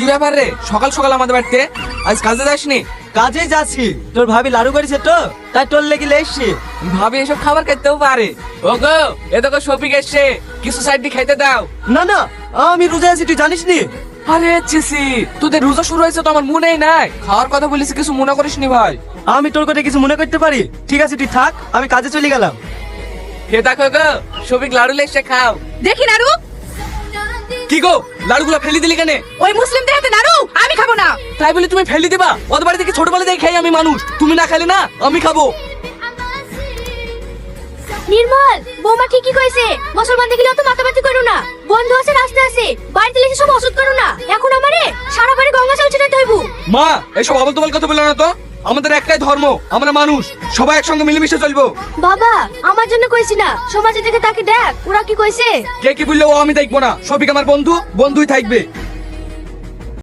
কি ব্যাপার রে, সকাল সকাল আমাদের বাড়িতে? আজ কাজে যাসনি? কাজে যাচ্ছি, তোর ভাবি লাড়ু করেছে তো, তাই তোর লেগে এসছি। ভাবি এসব খাবার খেতেও পারে? ও গো, এ দেখো শফিক এসছে, কিছু সাইড দিয়ে খাইতে দাও। না না, আমি রোজা আছি, তুই জানিস নি? আরে চিসি, তোদের রোজা শুরু হয়েছে তো আমার মনেই নাই। খাওয়ার কথা বলিস, কিছু মনে করিসনি ভাই? আমি তোর কথা কিছু মনে করতে পারি? ঠিক আছে তুই থাক, আমি কাজে চলে গেলাম। হে দেখো গো, শফিক লাড়ু লেসে খাও। দেখি নাড়ু। কি গো, লাড়ুগুলো ফেলে দিলি কেন? ওই মুসলিমদের হাতে নাড়ু আমি খাবো না। তাই বলে তুমি ফেলে দিবা? ওদের বাড়ি থেকে ছোটবেলা থেকে খাই আমি মানুষ, তুমি না খাইলে না আমি খাবো। নির্মল, বৌমা ঠিকই কইছে, মুসলমান দেখলে অত মাতামাতি করো না। বন্ধু আছে, রাস্তা আছে, বাড়িতে লেগে সব ওষুধ করো না। এখন আমারে সারা বাড়ি গঙ্গা জল ছিটাতে হইব। মা, এসব আবল তবল কথা বলো না তো। আমাদের একটাই ধর্ম, আমরা মানুষ, সবাই একসঙ্গে মিলেমিশে চলবো। বাবা, আমার জন্য কইছি না, সমাজে থেকে তাকে দেখ ওরা কি কইছে। কে কি বললো ও আমি দেখবো না। শফিক আমার বন্ধু, বন্ধুই থাকবে।